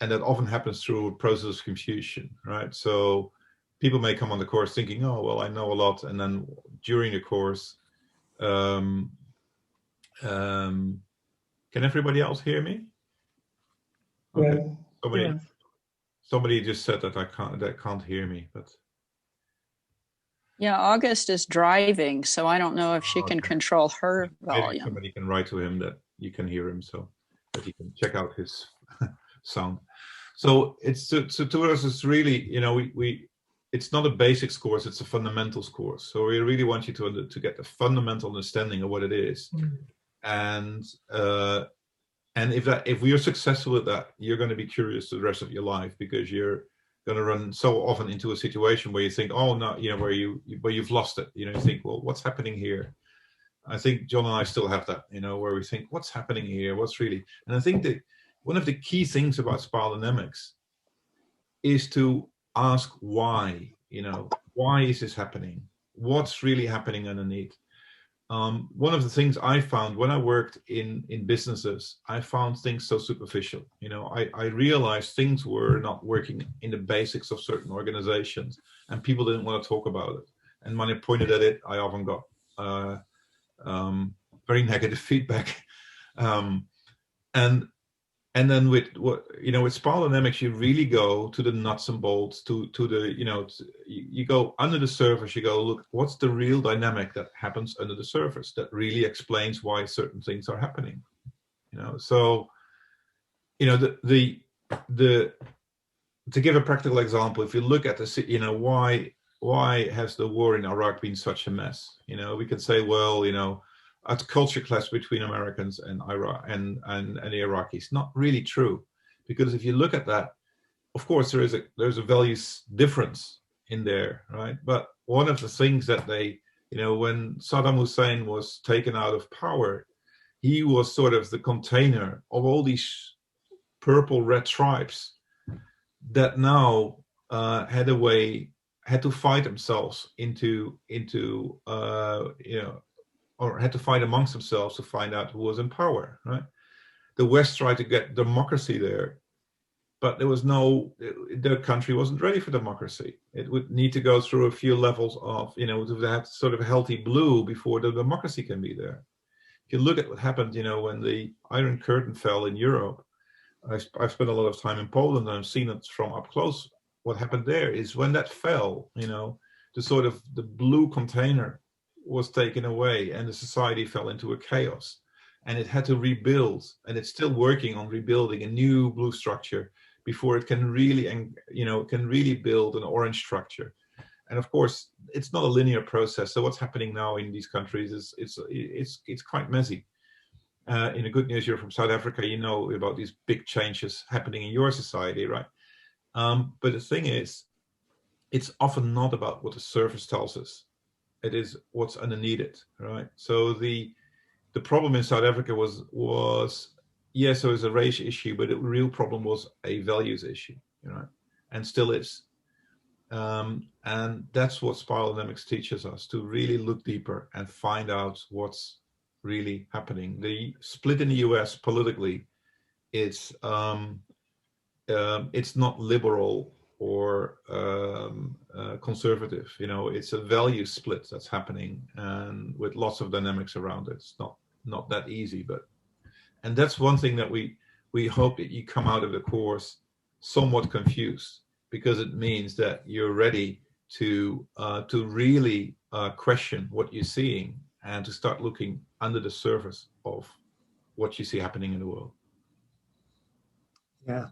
Speaker 2: that often happens through a process of confusion, right? So people may come on the course thinking, oh, well, I know a lot. And then during the course, can everybody else hear me? Okay.
Speaker 4: Yeah.
Speaker 2: Somebody just said that can't hear me, but
Speaker 1: yeah, August is driving, so I don't know if she can control her volume.
Speaker 2: Maybe somebody can write to him that you can hear him, so that he can check out his sound. So it's to us, it's really, it's not a basics course, it's a fundamentals course. So we really want you to get the fundamental understanding of what it is. And if we are successful at that, you're going to be curious the rest of your life, because you're going to run so often into a situation where you think, oh no, where you've lost it. You think, well, what's happening here? I think John and I still have that, where we think, what's happening here? What's really? And I think that one of the key things about spiral dynamics is to ask why. Why is this happening? What's really happening underneath? One of the things I found when I worked in businesses, I found things so superficial. I realized things were not working in the basics of certain organizations, and people didn't want to talk about it. And when I pointed at it, I often got very negative feedback. And then with spiral dynamics, you really go to the nuts and bolts, to the, you go under the surface, you go, look, what's the real dynamic that happens under the surface that really explains why certain things are happening. So, to give a practical example, if you look at why has the war in Iraq been such a mess? We can say, well, a culture clash between Americans and Iraq and the Iraqis. Not really true, because if you look at that, of course there's a values difference in there, right? But one of the things that when Saddam Hussein was taken out of power, he was sort of the container of all these purple red tribes that now had to fight themselves or had to fight amongst themselves to find out who was in power, right? The West tried to get democracy there, but the country wasn't ready for democracy. It would need to go through a few levels of, to have sort of healthy blue before the democracy can be there. If you look at what happened, when the Iron Curtain fell in Europe, I've spent a lot of time in Poland and I've seen it from up close. What happened there is when that fell, the sort of the blue container was taken away and the society fell into a chaos, and it had to rebuild, and it's still working on rebuilding a new blue structure before it can really build an orange structure. And of course it's not a linear process. So what's happening now in these countries is it's quite messy. In the good news, you're from South Africa, about these big changes happening in your society, right? But the thing is, it's often not about what the surface tells us. It is what's underneath it, right? So the problem in South Africa was yes, it was a race issue, but the real problem was a values issue, you know, and still is. And that's what spiral dynamics teaches us, to really look deeper and find out what's really happening. The split in the US politically, it's not liberal or conservative, you know, it's a value split that's happening, and with lots of dynamics around it. It's not that easy, and that's one thing that we hope that you come out of the course somewhat confused, because it means that you're ready to really question what you're seeing and to start looking under the surface of what you see happening in the world.
Speaker 3: Yeah.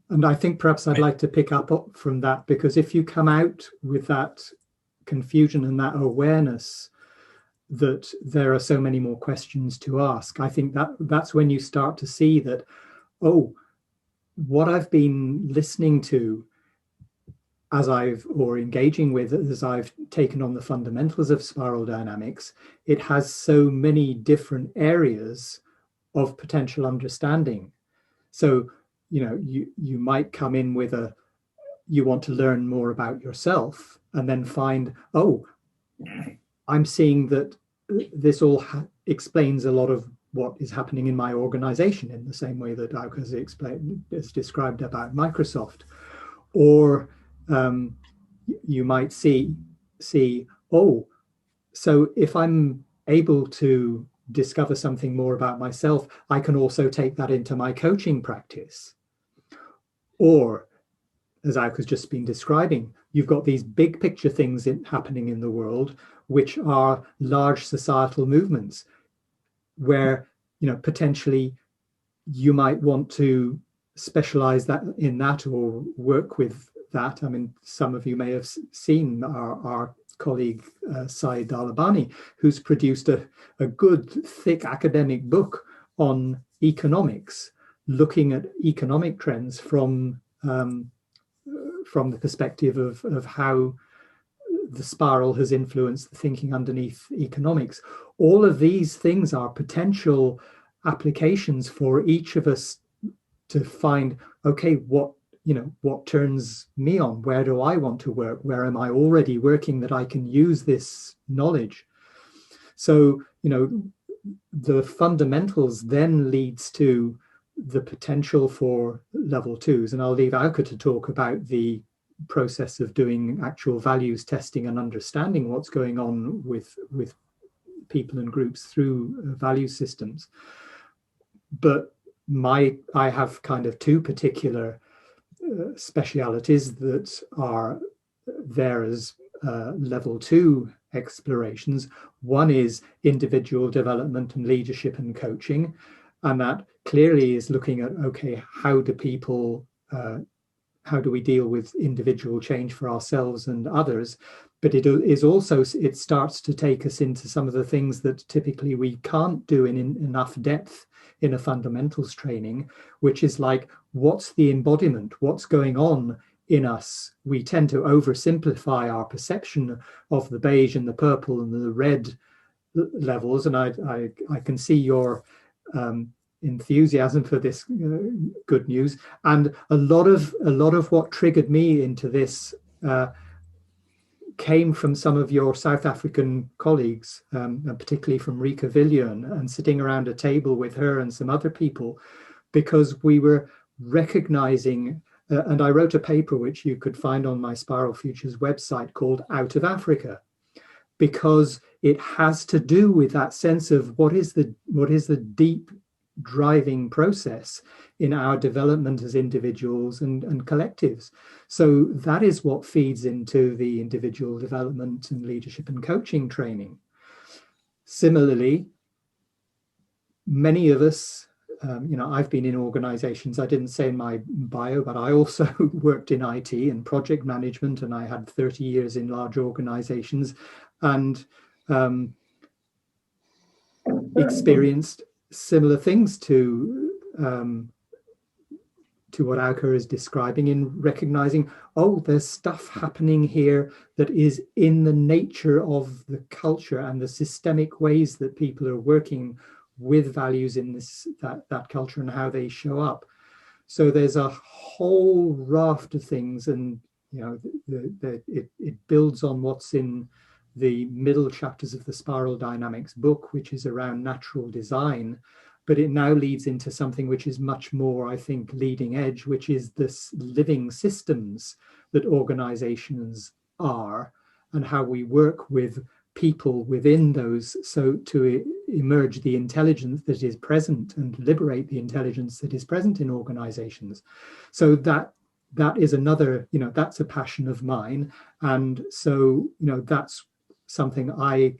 Speaker 3: And I think perhaps I'd like to pick up from that, because if you come out with that confusion and that awareness that there are so many more questions to ask, I think that's when you start to see that, oh, what I've been listening to or engaging with as I've taken on the fundamentals of spiral dynamics, it has so many different areas of potential understanding. So, you know, you might come in with you want to learn more about yourself, and then find, oh, I'm seeing that this all explains a lot of what is happening in my organization, in the same way that Auke has described about Microsoft. Or you might see, oh, so if I'm able to discover something more about myself, I can also take that into my coaching practice. Or, as Auke has just been describing, you've got these big picture things happening in the world, which are large societal movements, where, you know, potentially you might want to specialize in that or work with that. I mean, some of you may have seen our colleague Saeed Dalabani, who's produced a good thick academic book on economics, looking at economic trends from the perspective of how the spiral has influenced the thinking underneath economics. All of these things are potential applications for each of us to find, okay, what turns me on? Where do I want to work? Where am I already working that I can use this knowledge? So, you know, the fundamentals then leads to the potential for level twos. And I'll leave Auke to talk about the process of doing actual values testing and understanding what's going on with people and groups through value systems. But I have kind of two particular specialities that are there as level two explorations. One is individual development and leadership and coaching, and that clearly is looking at, okay, how do we deal with individual change for ourselves and others? But it is also, it starts to take us into some of the things that typically we can't do in enough depth in a fundamentals training, which is like, what's the embodiment? What's going on in us? We tend to oversimplify our perception of the beige and the purple and the red levels. And I can see your enthusiasm for this good news. And a lot of what triggered me into this came from some of your South African colleagues, and particularly from Rika Viljoen, and sitting around a table with her and some other people, because we were recognizing, and I wrote a paper which you could find on my Spiral Futures website called Out of Africa, because it has to do with that sense of what is the deep driving process in our development as individuals and collectives. So that is what feeds into the individual development and leadership and coaching training. Similarly, many of us, I've been in organizations, I didn't say in my bio, but I also worked in IT and project management, and I had 30 years in large organizations, and experienced similar things to to what Auke is describing, in recognizing, oh, there's stuff happening here that is in the nature of the culture and the systemic ways that people are working with values in that culture and how they show up. So there's a whole raft of things, and it builds on what's in the middle chapters of the Spiral Dynamics book, which is around natural design, but it now leads into something which is much more, I think, leading edge, which is this living systems that organizations are, and how we work with people within those, so to emerge the intelligence that is present and liberate the intelligence that is present in organizations. So that is another, that's a passion of mine. And so, that's something I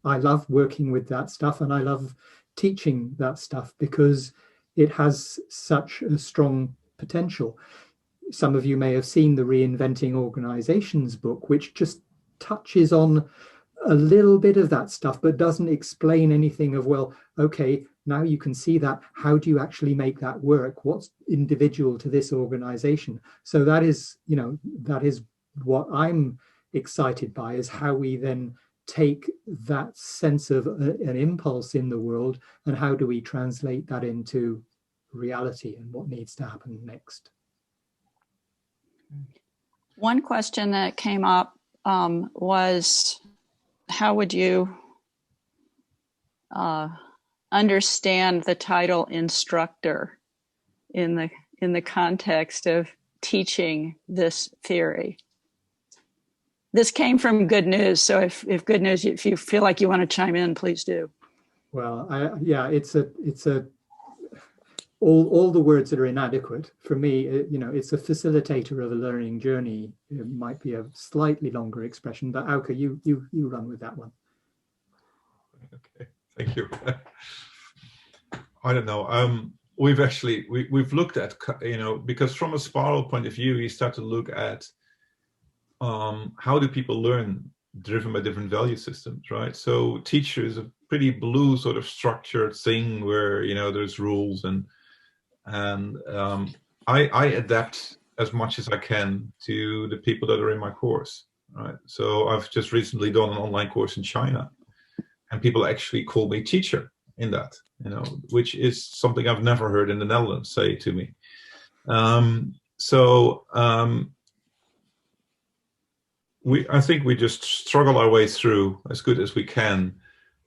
Speaker 3: love working with that stuff, and I love teaching that stuff because it has such a strong potential. Some of you may have seen the Reinventing Organizations book, which just touches on a little bit of that stuff, but doesn't explain anything of, well, okay, now you can see that. How do you actually make that work? What's individual to this organization? So that is what I'm excited by, is how we then take that sense of an impulse in the world, and how do we translate that into reality and what needs to happen next.
Speaker 1: One question that came up was, how would you understand the title instructor in the context of teaching this theory? This came from Good News, so if Good News, if you feel like you want to chime in, please do.
Speaker 3: Well, it's all the words that are inadequate for me. It's a facilitator of a learning journey. It might be a slightly longer expression, but Auke, you run with that one.
Speaker 2: Okay, thank you. I don't know. We've looked at, because from a spiral point of view, you start to look at how do people learn, driven by different value systems, right? So teacher is a pretty blue sort of structured thing where there's rules, and I adapt as much as I can to the people that are in my course, right? So I've just recently done an online course in China, and people actually call me teacher in that, which is something I've never heard in the Netherlands say to me. I think we just struggle our way through as good as we can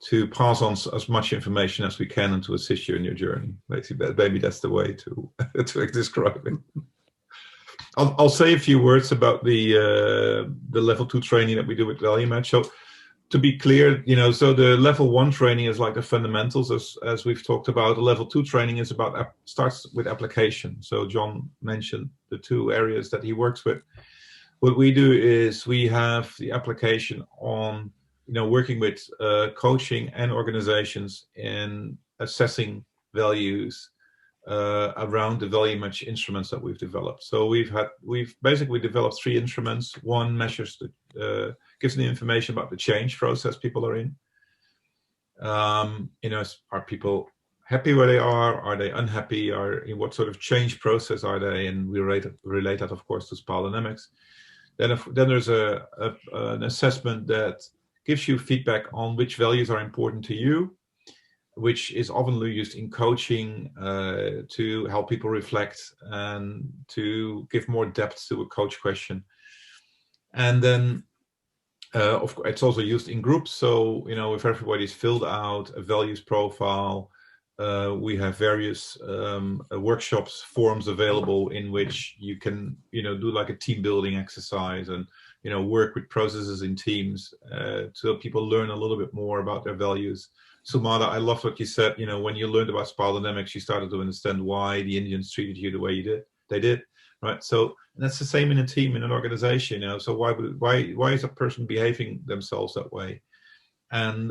Speaker 2: to pass on as much information as we can and to assist you in your journey. Basically, maybe that's the way to describe it. I'll say a few words about the level 2 training that we do with Value Match. So to be clear, so the level 1 training is like the fundamentals, as we've talked about. The level 2 training is starts with application. So John mentioned the 2 areas that he works with. What we do is we have the application on, working with coaching and organizations in assessing values around the value match instruments that we've developed. So we've basically developed 3 instruments. One measures gives the information about the change process people are in. Are people happy where they are? Are they unhappy? In what sort of change process are they? And we relate that, of course, to spiral dynamics. Then there's an assessment that gives you feedback on which values are important to you, which is often used in coaching to help people reflect and to give more depth to a coach question. And then, of course, it's also used in groups. So, if everybody's filled out a values profile, we have various workshops, forums available in which you can, do like a team building exercise and, work with processes in teams so people learn a little bit more about their values. Sumada, I loved what you said. When you learned about spiral dynamics, you started to understand why the Indians treated you the way they did, right? So that's the same in a team, in an organization. So why is a person behaving themselves that way? And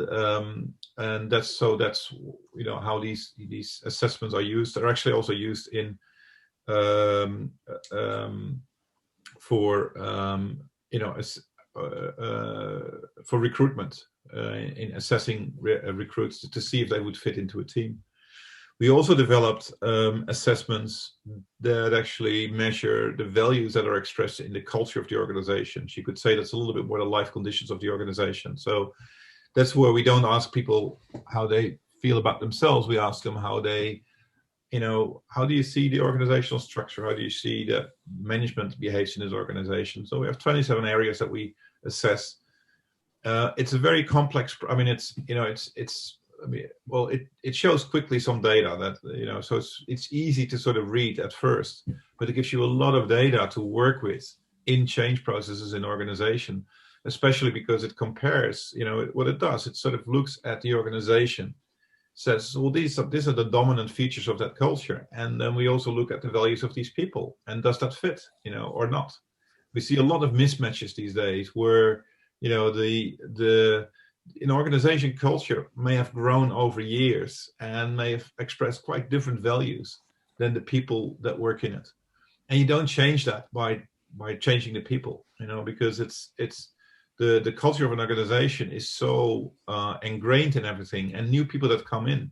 Speaker 2: that's how these assessments are used. They're actually also used in for recruitment, in assessing recruits to see if they would fit into a team. We also developed assessments that actually measure the values that are expressed in the culture of the organization. You could say that's a little bit more the life conditions of the organization. So that's where we don't ask people how they feel about themselves. We ask them how they, how do you see the organizational structure? How do you see that management behaves in this organization? So we have 27 areas that we assess. It's a very complex, it shows quickly some data that, so it's easy to sort of read at first, but it gives you a lot of data to work with in change processes in organization, especially because it compares, what it does, it sort of looks at the organization, says, well, these are the dominant features of that culture. And then we also look at the values of these people, and does that fit, or not? We see a lot of mismatches these days where, an organization culture may have grown over years and may have expressed quite different values than the people that work in it. And you don't change that by changing the people, because it's the culture of an organization is so ingrained in everything, and new people that come in,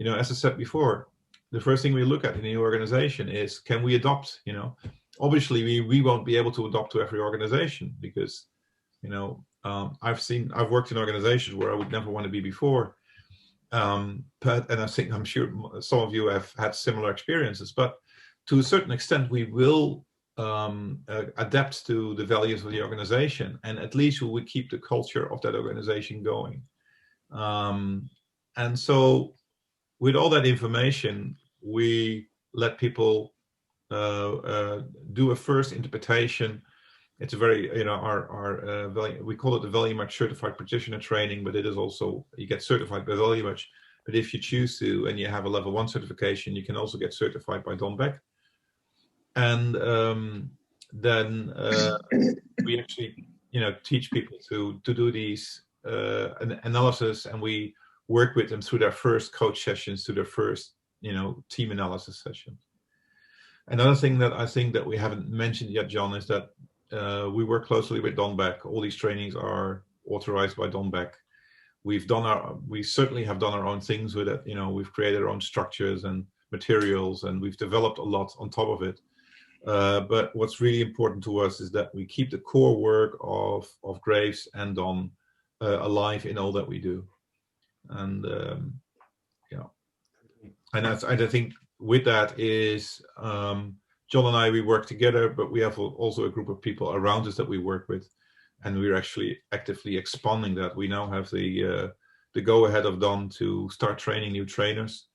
Speaker 2: as I said before, the first thing we look at in a new organization is, can we adopt? Obviously we won't be able to adopt to every organization because, I've worked in organizations where I would never want to be before. I'm sure some of you have had similar experiences, but to a certain extent, we will adapt to the values of the organization, and at least we will keep the culture of that organization going. And so with all that information, we let people do a first interpretation. It's a very, our value, we call it the Value Match Certified Practitioner Training, but it is also, you get certified by Value Match. But if you choose to, and you have a level 1 certification, you can also get certified by Don Beck. And then we actually, teach people to do these analysis, and we work with them through their first coach sessions, through their first, team analysis sessions. Another thing that I think that we haven't mentioned yet, John, is that we work closely with Don Beck. All these trainings are authorized by Don Beck. We certainly have done our own things with it. We've created our own structures and materials, and we've developed a lot on top of it. But what's really important to us is that we keep the core work of Graves and Don alive in all that we do. And and I think with that is John and I, we work together, but we have also a group of people around us that we work with, and we're actually actively expanding that. We now have the go-ahead of Don to start training new trainers,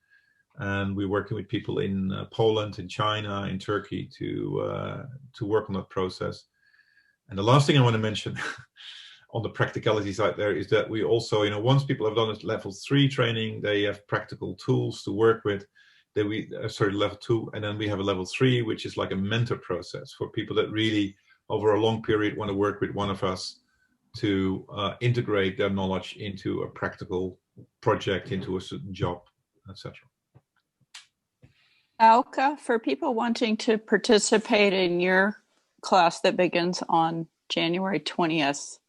Speaker 2: and we're working with people in Poland, in China, in Turkey to work on that process. And the last thing I want to mention on the practicality side there is that we also, once people have done a level 3 training, they have practical tools to work with. Level 2, and then we have a level 3, which is like a mentor process for people that really, over a long period, want to work with one of us to integrate their knowledge into a practical project, into a certain job, etc.
Speaker 1: Auke, for people wanting to participate in your class that begins on January 20th,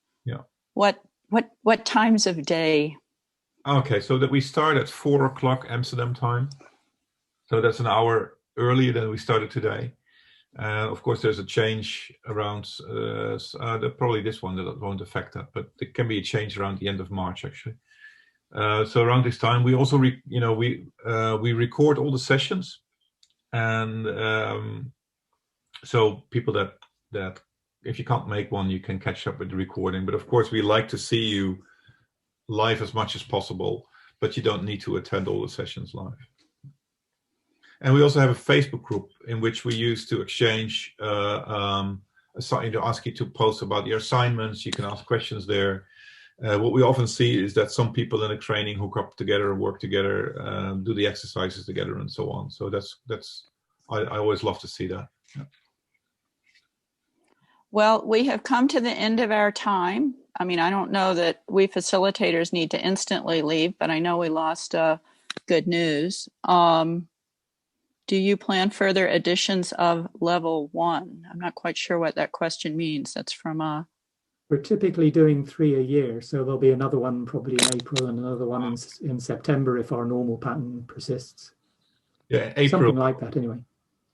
Speaker 1: what times of day?
Speaker 2: Okay, so that we start at 4 o'clock Amsterdam time. So that's an hour earlier than we started today. Of course, there's a change around, probably this one that won't affect that, but there can be a change around the end of March, actually. So around this time, we also, we record all the sessions. And so people that, if you can't make one, you can catch up with the recording. But of course, we like to see you live as much as possible, but you don't need to attend all the sessions live. And we also have a Facebook group in which we use to exchange, ask you to post about your assignments. You can ask questions there. What we often see is that some people in a training hook up together, work together, do the exercises together, and so on. So I always love to see that. Yeah.
Speaker 1: Well, we have come to the end of our time. I mean, I don't know that we facilitators need to instantly leave, but I know we lost good news. Do you plan further editions of level 1? I'm not quite sure what that question means. That's from
Speaker 3: We're typically doing 3 a year, so there'll be another one probably in April and another one in September if our normal pattern persists.
Speaker 2: Yeah, April.
Speaker 3: Something like that, anyway.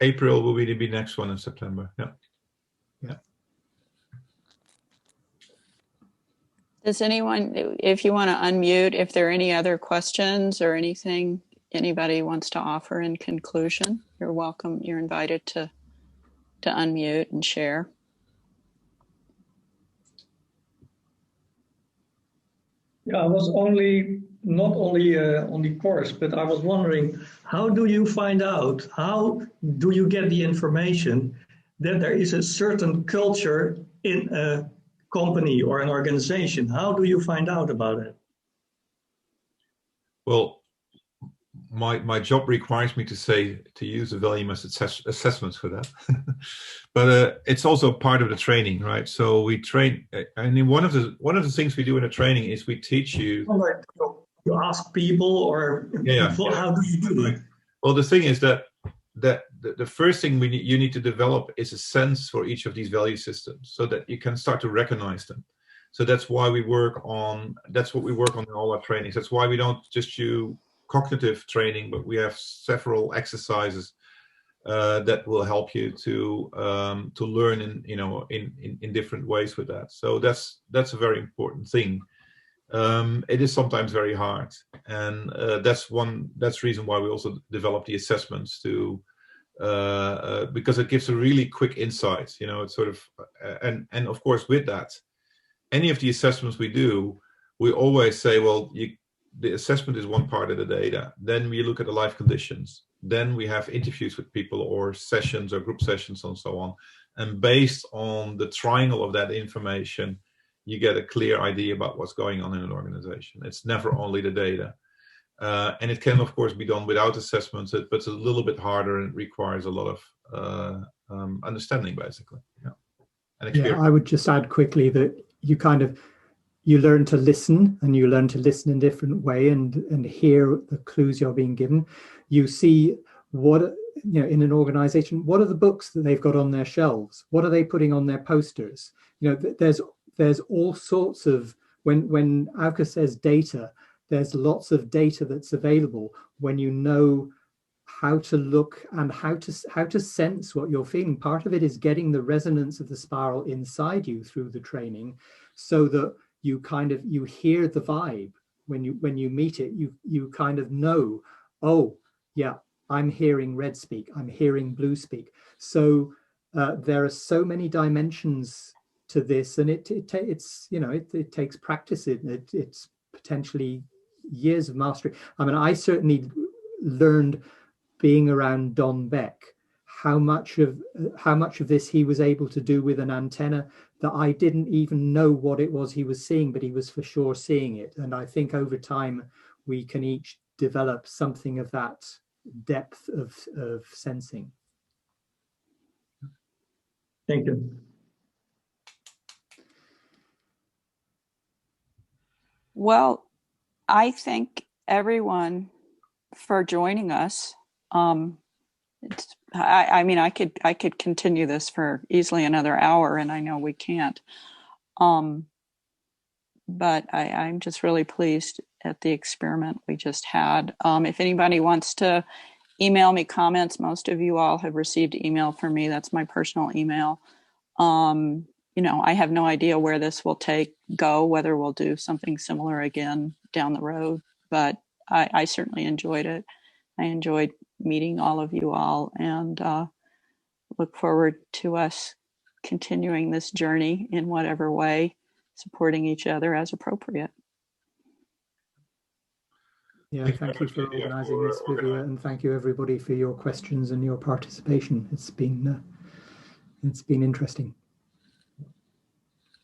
Speaker 2: April will be the next one in September. Yeah.
Speaker 3: Yeah.
Speaker 1: Does anyone, if you want to unmute, if there are any other questions or anything anybody wants to offer in conclusion, you're welcome. You're invited to unmute and share.
Speaker 4: Yeah, I was not only on the course, but I was wondering, how do you find out, how do you get the information that there is a certain culture in a company or an organization? How do you find out about it?
Speaker 2: Well, my job requires me to use the value assessments for that, but it's also part of the training, right? So we train. I mean, one of the things we do in the training is we teach you.
Speaker 4: You ask people, or how do you do it?
Speaker 2: Well, the thing is that the first thing you need to develop is a sense for each of these value systems, so that you can start to recognize them. So that's why we work on. That's what we work on in all our trainings. That's why we don't just do cognitive training, but we have several exercises that will help you to learn in different ways with that. So that's a very important thing. It is sometimes very hard, and that's the reason why we also develop the assessments because it gives a really quick insight. It's sort of and of course with that, any of the assessments we do, we always say, well, the assessment is one part of the data. Then we look at the life conditions. Then we have interviews with people or sessions or group sessions and so on. And based on the triangle of that information, you get a clear idea about what's going on in an organization. It's never only the data. And it can, of course, be done without assessments, but it's a little bit harder and it requires a lot of understanding, basically. Yeah. And experience.
Speaker 3: Yeah, I would just add quickly that you learn to listen, and you learn to listen in a different way and hear the clues you're being given. You see what, in an organization, what are the books that they've got on their shelves? What are they putting on their posters? There's all sorts of, when Auke says data, there's lots of data that's available when you know how to look and how to sense what you're feeling. Part of it is getting the resonance of the spiral inside you through the training, so that you hear the vibe when you meet it. You kind of know, oh yeah, I'm hearing red speak, I'm hearing blue speak. So there are so many dimensions to this, and it takes practice. It's potentially years of mastery. I mean, I certainly learned, being around Don Beck, how much of this he was able to do with an antenna that I didn't even know what it was he was seeing, but he was for sure seeing it. And I think over time we can each develop something of that depth of sensing.
Speaker 4: Thank you.
Speaker 1: Well, I thank everyone for joining us. I mean, I could continue this for easily another hour, and I know we can't. But I'm just really pleased at the experiment we just had. If anybody wants to email me comments, most of you all have received email from me. That's my personal email. I have no idea where this will go, whether we'll do something similar again down the road, but I certainly enjoyed it. I enjoyed meeting all of you all, and look forward to us continuing this journey in whatever way, supporting each other as appropriate.
Speaker 3: Yeah, thank you for organizing this, Vivia, and thank you everybody for your questions and your participation. It's been interesting.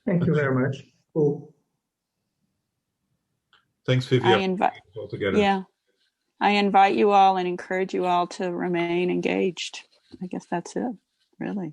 Speaker 4: Thank you very much. Cool.
Speaker 2: Thanks, Vivia.
Speaker 1: I invite you all and encourage you all to remain engaged. I guess that's it, really.